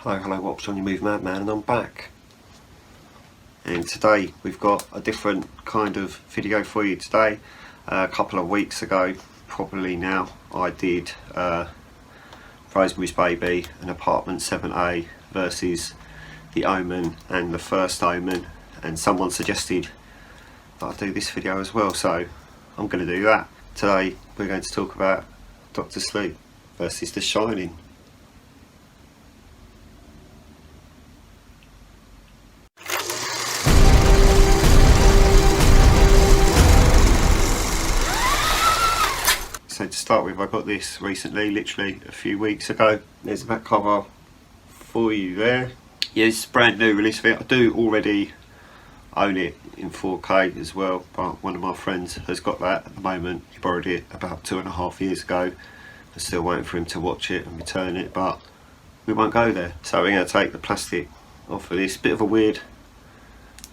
Hello, what's on your move, Madman, and I'm back. And today we've got a different kind of video for you today. A couple of weeks ago, probably now, I did Rosemary's Baby and Apartment 7A versus The Omen and The First Omen, and someone suggested that I do this video as well, so I'm going to do that. Today we're going to talk about Doctor Sleep versus The Shining. So to start with, I got this recently, literally a few weeks ago. There's the back cover for you there. Yeah, it's a brand new release of it. I do already own it in 4K as well, but one of my friends has got that at the moment. He borrowed it about 2.5 years ago. I'm still waiting for him to watch it and return it, but we won't go there. So we're going to take the plastic off of this. Bit of a weird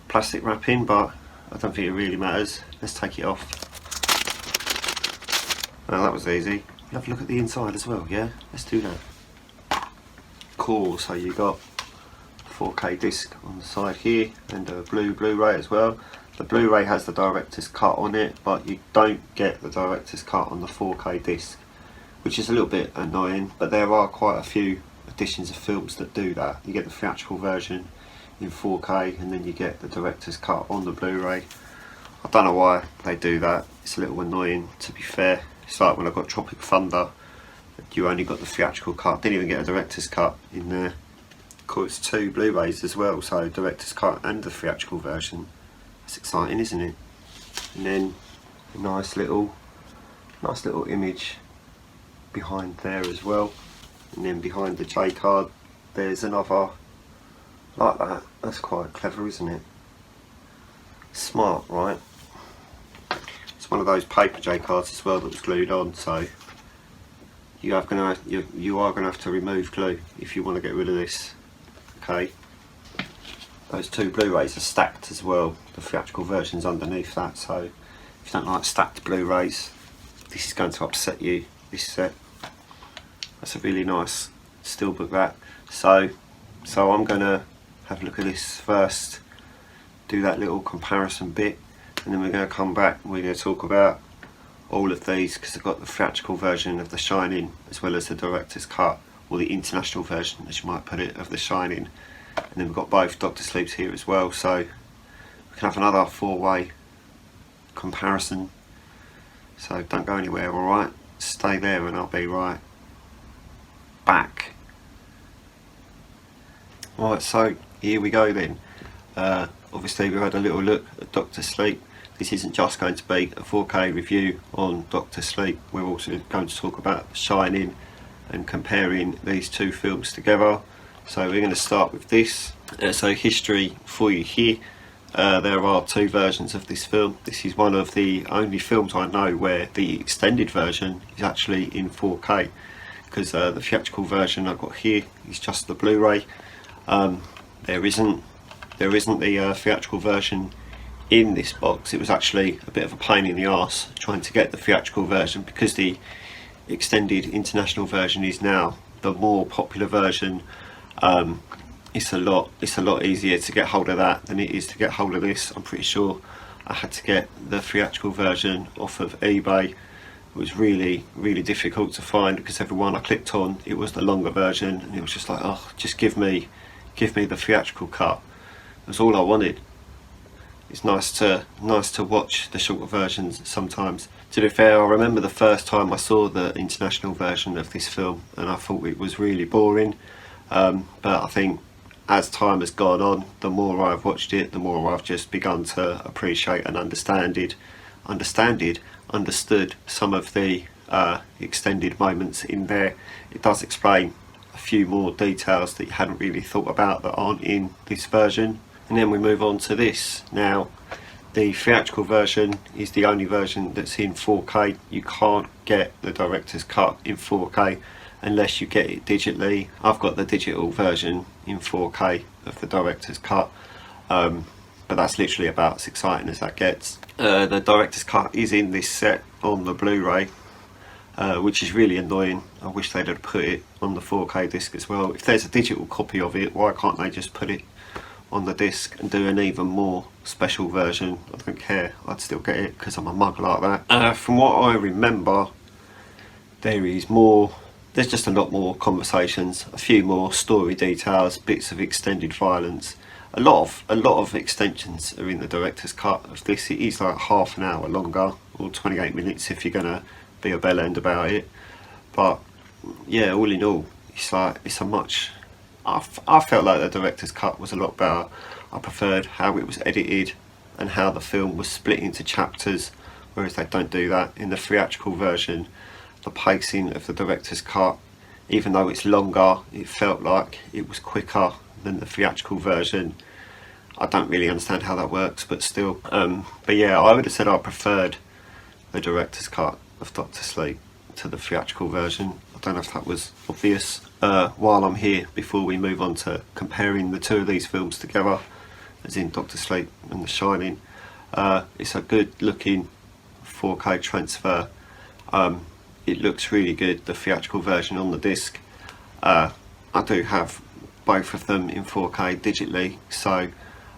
plastic wrapping, but I don't think it really matters. Let's take it off. Well, that was easy. Have a look at the inside as well, yeah? Let's do that. Cool, so you got 4K disc on the side here and a Blu-ray as well. The Blu-ray has the director's cut on it, but you don't get the director's cut on the 4K disc, which is a little bit annoying, but there are quite a few editions of films that do that. You get the theatrical version in 4K and then you get the director's cut on the Blu-ray. I don't know why they do that. It's a little annoying, to be fair. It's like when I got Tropic Thunder, you only got the theatrical cut, didn't even get a director's cut in there. Of course, 2 Blu-rays as well, so director's cut and the theatrical version. That's exciting, isn't it? And then a nice little image behind there as well. And then behind the J card, there's another like that. That's quite clever, isn't it? Smart, right? One of those paper J cards as well that was glued on, so you are going to have to remove glue if you want to get rid of this. Okay, those 2 Blu-rays are stacked as well. The theatrical version's underneath that, so if you don't like stacked Blu-rays, this is going to upset you. This set, that's a really nice Steelbook, that. So I'm going to have a look at this first, do that little comparison bit, and then we're going to come back and we're going to talk about all of these, because I've got the theatrical version of The Shining as well as the director's cut, or the international version as you might put it, of The Shining. And then we've got both Doctor Sleeps here as well, so we can have another 4-way comparison. So don't go anywhere, alright? Stay there and I'll be right back. Alright, so here we go then. Obviously we've had a little look at Doctor Sleep. This isn't just going to be a 4K review on Doctor Sleep. We're also going to talk about Shining and comparing these 2 films together. So we're going to start with this. So history for you here. There are 2 versions of this film. This is one of the only films I know where the extended version is actually in 4K, because the theatrical version I've got here is just the Blu-ray. There isn't the theatrical version in this box. It was actually a bit of a pain in the arse trying to get the theatrical version, because the extended international version is now the more popular version. It's a lot easier to get hold of that than it is to get hold of this. I'm pretty sure I had to get the theatrical version off of eBay. It was really difficult to find, because every one I clicked on, it was the longer version, and it was just like, oh, just give me the theatrical cut. That's all I wanted. It's nice to watch the shorter versions sometimes. To be fair, I remember the first time I saw the international version of this film and I thought it was really boring, but I think as time has gone on, the more I've watched it, the more I've just begun to appreciate and understood some of the extended moments in there. It does explain a few more details that you hadn't really thought about that aren't in this version. And then we move on to this. Now, the theatrical version is the only version that's in 4K. You can't get the director's cut in 4K unless you get it digitally. I've got the digital version in 4K of the director's cut, but that's literally about as exciting as that gets. The director's cut is in this set on the Blu-ray. which is really annoying. I wish they'd have put it on the 4K disc as well. If there's a digital copy of it, why can't they just put it on the disc and do an even more special version? I don't care, I'd still get it because I'm a mug like that. From what I remember, there's just a lot more conversations, a few more story details, bits of extended violence. A lot of extensions are in the director's cut of this. It is like half an hour longer, or 28 minutes if you're gonna be a bell end about it. But yeah, all in all, it's a much. I felt like the director's cut was a lot better. I preferred how it was edited and how the film was split into chapters, whereas they don't do that in the theatrical version. The pacing of the director's cut, even though it's longer, it felt like it was quicker than the theatrical version. I don't really understand how that works, but still. But yeah, I would have said I preferred the director's cut of Doctor Sleep to the theatrical version. I don't know if that was obvious. While I'm here, before we move on to comparing the two of these films together, as in Doctor Sleep and The Shining, it's a good looking 4K transfer. It looks really good, the theatrical version on the disc. I do have both of them in 4K digitally, so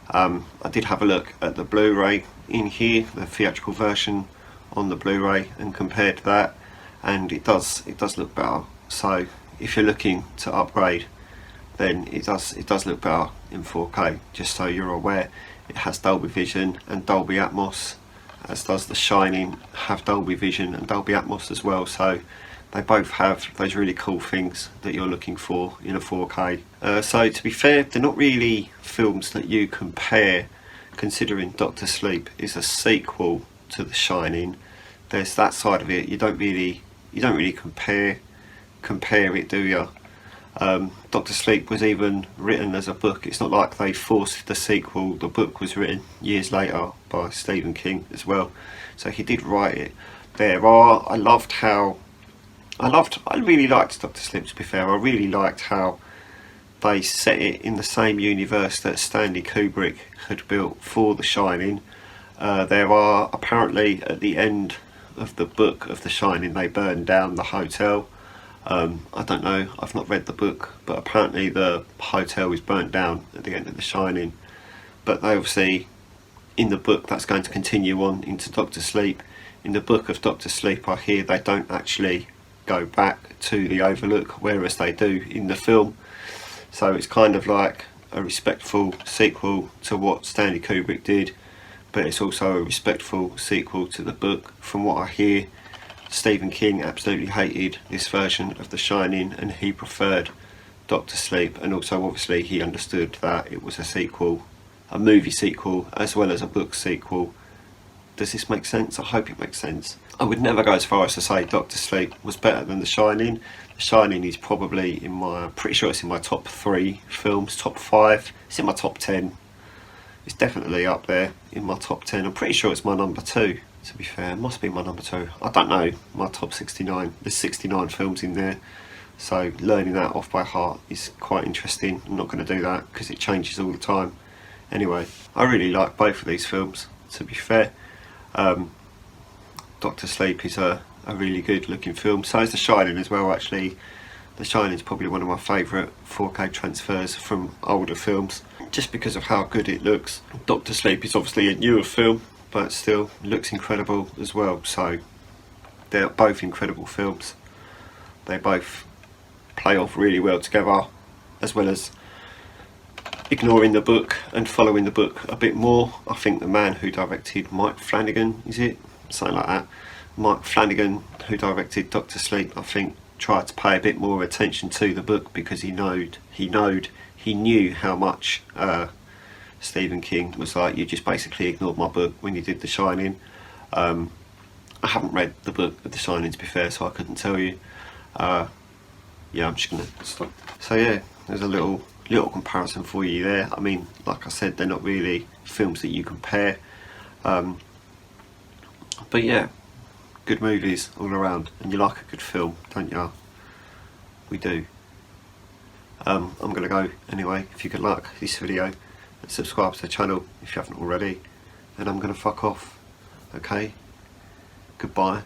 I did have a look at the Blu-ray in here, the theatrical version on the Blu-ray, and compared that, and it does look better. So if you're looking to upgrade, then it does look better in 4K. Just so you're aware, it has Dolby Vision and Dolby Atmos, as does The Shining have Dolby Vision and Dolby Atmos as well. So they both have those really cool things that you're looking for in a 4K. So to be fair, they're not really films that you compare, considering Doctor Sleep is a sequel to The Shining. There's that side of it. You don't really compare it, do you? Doctor Sleep was even written as a book. It's not like they forced the sequel. The book was written years later by Stephen King as well, so he did write it. I really liked Doctor Sleep, to be fair. I really liked how they set it in the same universe that Stanley Kubrick had built for The Shining. There are apparently, at the end of the book of The Shining, they burn down the hotel. I don't know, I've not read the book, but apparently the hotel is burnt down at the end of The Shining. But they obviously, in the book, that's going to continue on into Doctor Sleep. In the book of Doctor Sleep, I hear they don't actually go back to the Overlook, whereas they do in the film. So it's kind of like a respectful sequel to what Stanley Kubrick did, but it's also a respectful sequel to the book. From what I hear, Stephen King absolutely hated this version of The Shining and he preferred Doctor Sleep, and also obviously he understood that it was a sequel, a movie sequel as well as a book sequel. Does this make sense? I hope it makes sense. I would never go as far as to say Doctor Sleep was better than The Shining. The Shining is probably pretty sure it's in my top 3 films, top 5. It's in my top 10. It's definitely up there in my top 10. I'm pretty sure it's my number 2, to be fair. It must be my number 2. I don't know, my top 69. There's 69 films in there, so learning that off by heart is quite interesting. I'm not going to do that because it changes all the time. Anyway, I really like both of these films, to be fair. Doctor Sleep is a really good looking film. So is The Shining as well, actually. The Shining is probably one of my favourite 4K transfers from older films, just because of how good it looks. Doctor Sleep is obviously a newer film, but still looks incredible as well. So they're both incredible films. They both play off really well together, as well as ignoring the book and following the book a bit more. I think the man who directed Mike Flanagan, is it? Something like that. Mike Flanagan, who directed Doctor Sleep, I think tried to pay a bit more attention to the book because he knew how much Stephen King was like, you just basically ignored my book when you did The Shining. I haven't read the book of The Shining, to be fair, so I couldn't tell you. Yeah, I'm just gonna stop. So yeah, there's a little comparison for you there. I mean, like I said, they're not really films that you compare, but yeah, good movies all around, and you like a good film, don't you? We do. I'm gonna go anyway. If you could like this video and subscribe to the channel if you haven't already, and I'm gonna fuck off. Okay, goodbye.